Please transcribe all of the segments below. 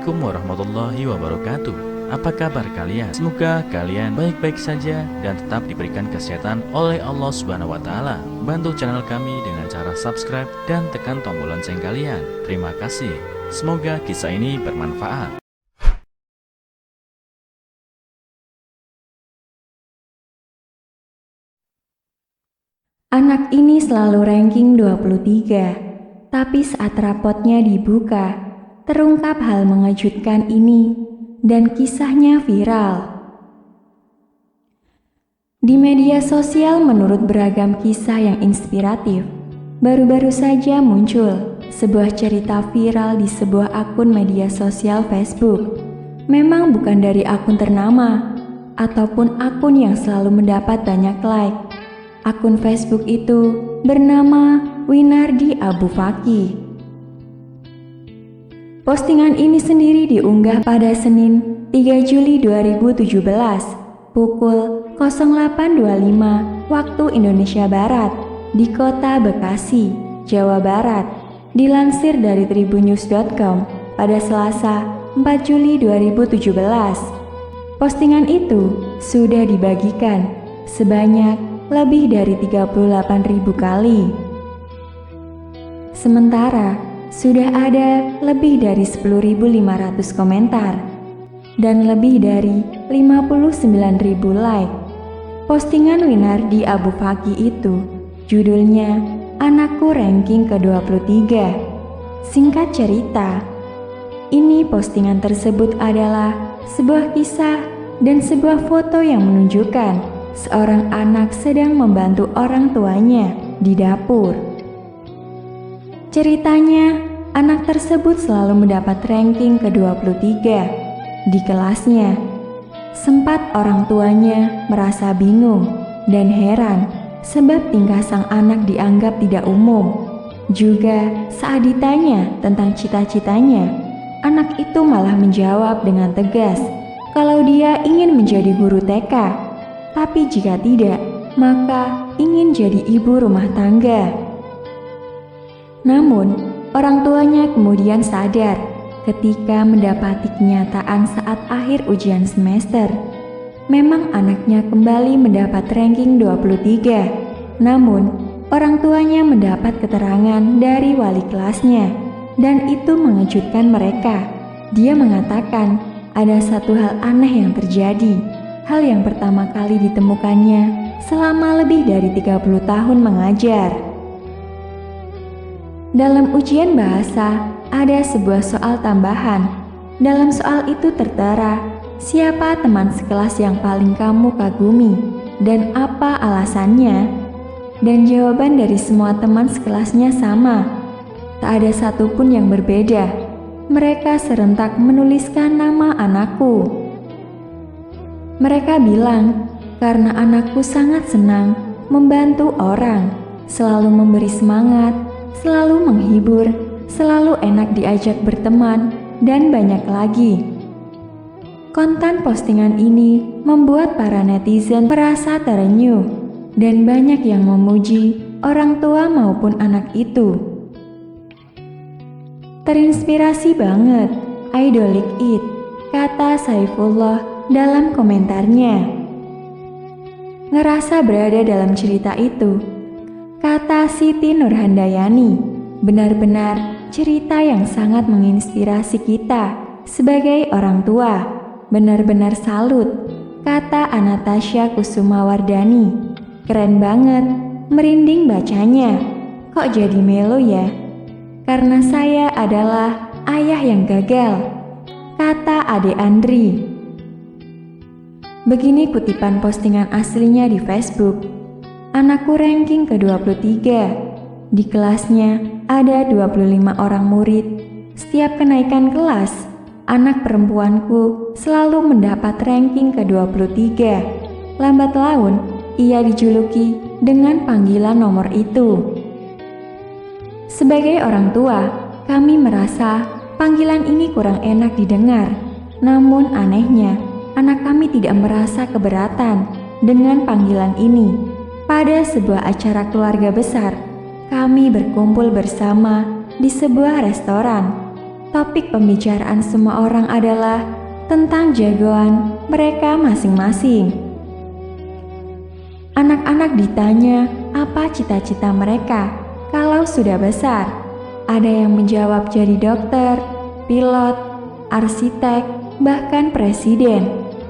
Assalamualaikum warahmatullahi wabarakatuh. Apa kabar kalian? Semoga kalian baik-baik saja dan tetap diberikan kesehatan oleh Allah Subhanahu wa taala. Bantu channel kami dengan cara subscribe dan tekan tombol lonceng kalian. Terima kasih. Semoga kisah ini bermanfaat. Anak ini selalu ranking 23, tapi saat rapotnya dibuka, terungkap hal mengejutkan ini dan kisahnya viral. Di media sosial menurut beragam kisah yang inspiratif, baru-baru saja muncul sebuah cerita viral di sebuah akun media sosial Facebook. Memang bukan dari akun ternama ataupun akun yang selalu mendapat banyak like. Akun Facebook itu bernama Winardi Abu Fakih. Postingan ini sendiri diunggah pada Senin 3 Juli 2017 pukul 08.25 waktu Indonesia Barat di kota Bekasi, Jawa Barat. Dilansir dari tribunnews.com pada Selasa 4 Juli 2017. Postingan itu sudah dibagikan sebanyak lebih dari 38.000 kali. Sementara sudah ada lebih dari 10.500 komentar dan lebih dari 59.000 like. Postingan Winardi Abu Fakih itu judulnya Anakku Ranking ke-23. Singkat cerita, ini postingan tersebut adalah sebuah kisah dan sebuah foto yang menunjukkan seorang anak sedang membantu orang tuanya di dapur. Ceritanya, anak tersebut selalu mendapat ranking ke-23 di kelasnya. Sempat orang tuanya merasa bingung dan heran sebab tingkah sang anak dianggap tidak umum. Juga saat ditanya tentang cita-citanya, anak itu malah menjawab dengan tegas kalau dia ingin menjadi guru TK. Tapi jika tidak, maka ingin jadi ibu rumah tangga. Namun, orang tuanya kemudian sadar ketika mendapati kenyataan saat akhir ujian semester. Memang anaknya kembali mendapat ranking 23. Namun, orang tuanya mendapat keterangan dari wali kelasnya dan itu mengejutkan mereka. Dia mengatakan ada satu hal aneh yang terjadi. Hal yang pertama kali ditemukannya selama lebih dari 30 tahun mengajar. Dalam ujian bahasa, ada sebuah soal tambahan. Dalam soal itu tertera, siapa teman sekelas yang paling kamu kagumi dan apa alasannya? Dan jawaban dari semua teman sekelasnya sama. Tak ada satupun yang berbeda. Mereka serentak menuliskan nama anakku. Mereka bilang, karena anakku sangat senang membantu orang, selalu memberi semangat, selalu menghibur, selalu enak diajak berteman, dan banyak lagi. Konten postingan ini membuat para netizen merasa terenyuh, dan banyak yang memuji orang tua maupun anak itu. Terinspirasi banget, idolic it, kata Saifullah dalam komentarnya. Ngerasa berada dalam cerita itu, kata Siti Nurhandayani. Benar-benar cerita yang sangat menginspirasi kita sebagai orang tua. Benar-benar salut, kata Anastasia Kusumawardani. Keren banget, merinding bacanya. Kok jadi melo ya? Karena saya adalah ayah yang gagal, kata Ade Andri. Begini kutipan postingan aslinya di Facebook. Anakku ranking ke-23. Di kelasnya ada 25 orang murid. Setiap kenaikan kelas, anak perempuanku selalu mendapat ranking ke-23. Lambat laun, ia dijuluki dengan panggilan nomor itu. Sebagai orang tua, kami merasa panggilan ini kurang enak didengar. Namun anehnya, anak kami tidak merasa keberatan dengan panggilan ini. Pada sebuah acara keluarga besar, kami berkumpul bersama di sebuah restoran. topik pembicaraan semua orang adalah tentang jagoan mereka masing-masing. Anak-anak ditanya apa cita-cita mereka kalau sudah besar. Ada yang menjawab jadi dokter, pilot, arsitek, bahkan presiden.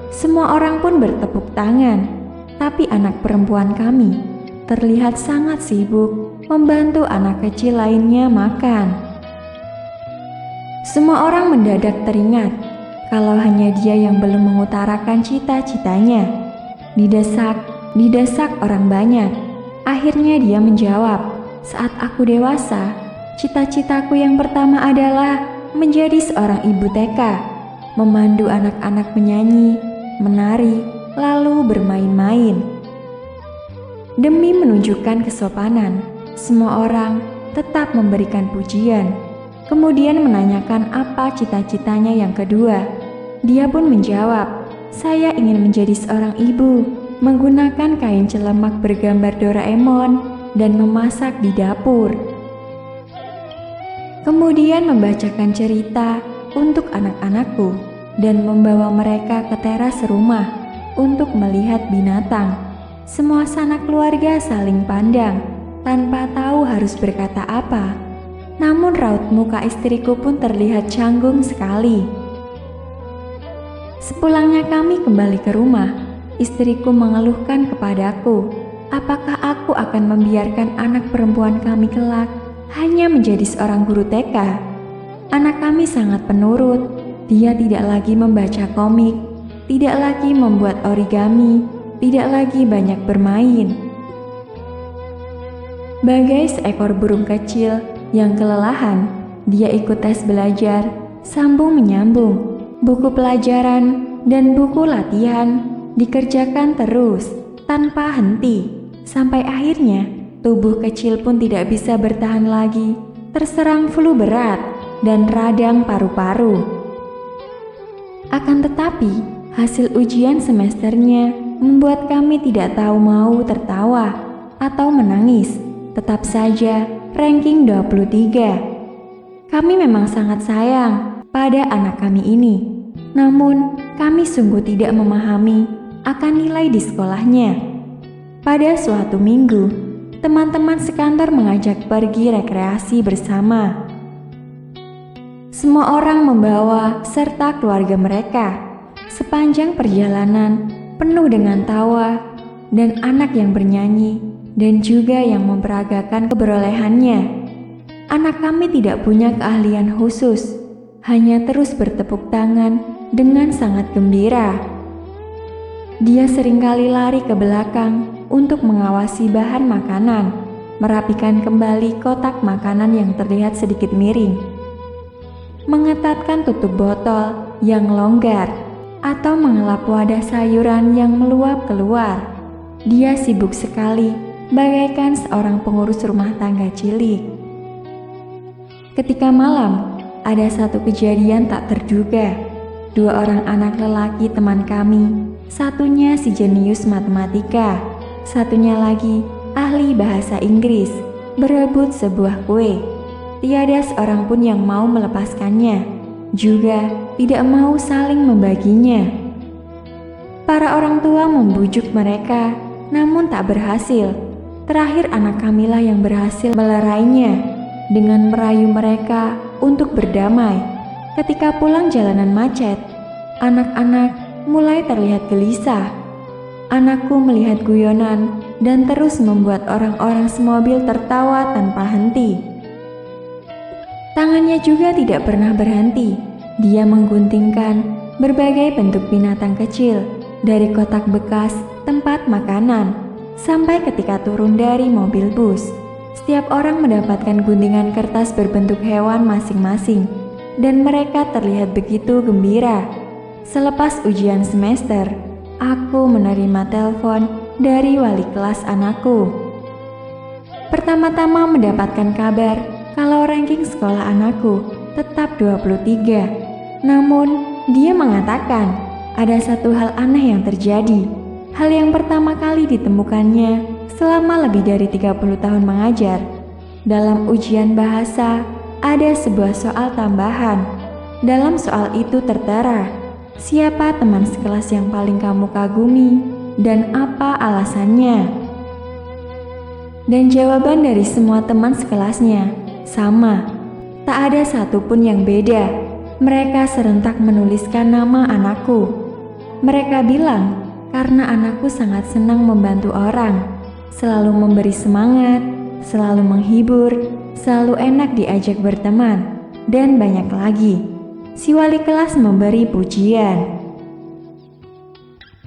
Semua orang pun bertepuk tangan, tapi anak perempuan kami terlihat sangat sibuk membantu anak kecil lainnya makan. Semua orang mendadak teringat kalau hanya dia yang belum mengutarakan cita-citanya. Didesak orang banyak. Akhirnya dia menjawab, "Saat aku dewasa, cita-citaku yang pertama adalah menjadi seorang ibu TK, memandu anak-anak menyanyi, menari, lalu bermain-main." Demi menunjukkan kesopanan, semua orang tetap memberikan pujian. Kemudian menanyakan apa cita-citanya yang kedua. Dia pun menjawab, "Saya ingin menjadi seorang ibu, menggunakan kain celemak bergambar Doraemon dan memasak di dapur." Kemudian membacakan cerita untuk anak-anakku dan membawa mereka ke teras rumah untuk melihat binatang. Semua sanak keluarga saling pandang tanpa tahu harus berkata apa. Namun raut muka istriku pun terlihat canggung sekali. Sepulangnya kami kembali ke rumah, istriku mengeluhkan kepadaku, apakah aku akan membiarkan anak perempuan kami kelak hanya menjadi seorang guru TK? Anak kami sangat penurut. Dia tidak lagi membaca komik, tidak lagi membuat origami, tidak lagi banyak bermain. Bagai seekor burung kecil yang kelelahan, dia ikut tes belajar, sambung menyambung. Buku pelajaran dan buku latihan dikerjakan terus, tanpa henti. Sampai akhirnya, tubuh kecil pun tidak bisa bertahan lagi, terserang flu berat dan radang paru-paru. Akan tetapi, hasil ujian semesternya membuat kami tidak tahu mau tertawa atau menangis. Tetap saja ranking 23. Kami memang sangat sayang pada anak kami ini. Namun, kami sungguh tidak memahami akan nilai di sekolahnya. Pada suatu minggu, teman-teman sekantor mengajak pergi rekreasi bersama. Semua orang membawa serta keluarga mereka. Sepanjang perjalanan penuh dengan tawa dan anak yang bernyanyi dan juga yang memperagakan keberolehannya. Anak kami tidak punya keahlian khusus, hanya terus bertepuk tangan dengan sangat gembira. Dia seringkali lari ke belakang untuk mengawasi bahan makanan, merapikan kembali kotak makanan yang terlihat sedikit miring, mengetatkan tutup botol yang longgar, atau mengelap wadah sayuran yang meluap keluar. Dia sibuk sekali, bagaikan seorang pengurus rumah tangga cilik. Ketika malam, ada satu kejadian tak terduga. 2 orang anak lelaki teman kami, satunya si jenius matematika, satunya lagi ahli bahasa Inggris, berebut sebuah kue. Tiada seorang pun yang mau melepaskannya, juga tidak mau saling membaginya. Para orang tua membujuk mereka, namun tak berhasil. Terakhir anak kamilah yang berhasil melerainya dengan merayu mereka untuk berdamai. Ketika pulang jalanan macet, anak-anak mulai terlihat gelisah. Anakku melihat guyonan dan terus membuat orang-orang semobil tertawa tanpa henti. Tangannya juga tidak pernah berhenti. Dia mengguntingkan berbagai bentuk binatang kecil dari kotak bekas tempat makanan sampai ketika turun dari mobil bus. Setiap orang mendapatkan guntingan kertas berbentuk hewan masing-masing dan mereka terlihat begitu gembira. Selepas ujian semester, aku menerima telepon dari wali kelas anakku. Pertama-tama mendapatkan kabar kalau ranking sekolah anakku tetap 23. Namun, dia mengatakan ada satu hal aneh yang terjadi. Hal yang pertama kali ditemukannya selama lebih dari 30 tahun mengajar. Dalam ujian bahasa, ada sebuah soal tambahan. Dalam soal itu tertera, siapa teman sekelas yang paling kamu kagumi dan apa alasannya? Dan jawaban dari semua teman sekelasnya sama, tak ada satupun yang beda. Mereka serentak menuliskan nama anakku. Mereka bilang, karena anakku sangat senang membantu orang, selalu memberi semangat, selalu menghibur, selalu enak diajak berteman, dan banyak lagi. Si wali kelas memberi pujian.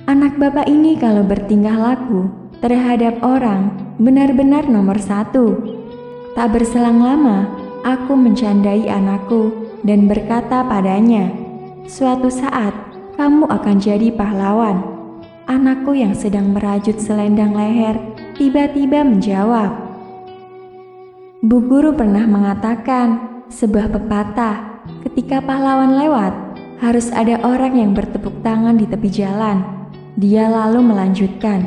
Anak bapak ini kalau bertingkah laku terhadap orang benar-benar nomor 1. Tak berselang lama, aku mencandai anakku dan berkata padanya, suatu saat kamu akan jadi pahlawan. Anakku yang sedang merajut selendang leher tiba-tiba menjawab, Bu guru pernah mengatakan sebuah pepatah, ketika pahlawan lewat, harus ada orang yang bertepuk tangan di tepi jalan. Dia lalu melanjutkan,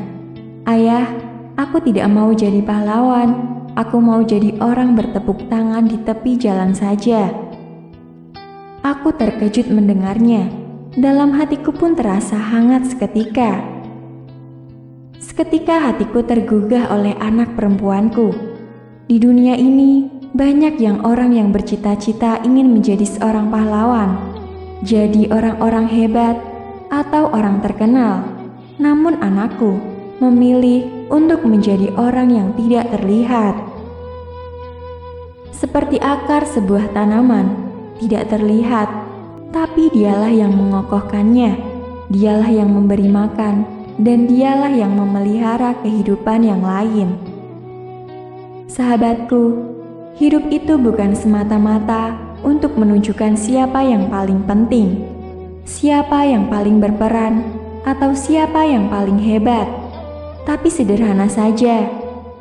Ayah, aku tidak mau jadi pahlawan, aku mau jadi orang bertepuk tangan di tepi jalan saja. Aku terkejut mendengarnya. Dalam hatiku pun terasa hangat seketika. Seketika hatiku tergugah oleh anak perempuanku. Di dunia ini, banyak orang yang bercita-cita ingin menjadi seorang pahlawan, jadi orang-orang hebat atau orang terkenal. Namun anakku memilih untuk menjadi orang yang tidak terlihat. Seperti akar sebuah tanaman, tidak terlihat, tapi dialah yang mengokohkannya, dialah yang memberi makan, dan dialah yang memelihara kehidupan yang lain. Sahabatku, hidup itu bukan semata-mata untuk menunjukkan siapa yang paling penting, siapa yang paling berperan, atau siapa yang paling hebat. Tapi sederhana saja,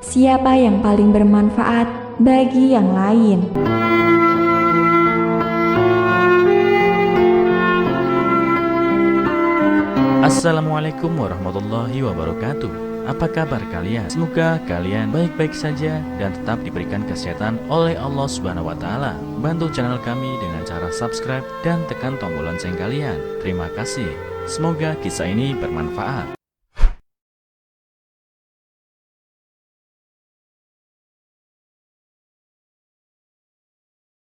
siapa yang paling bermanfaat bagi yang lain. Assalamualaikum warahmatullahi wabarakatuh. Apa kabar kalian? Semoga kalian baik-baik saja dan tetap diberikan kesehatan oleh Allah Subhanahu wa taala. Bantu channel kami dengan cara subscribe dan tekan tombol lonceng kalian. Terima kasih. Semoga kisah ini bermanfaat.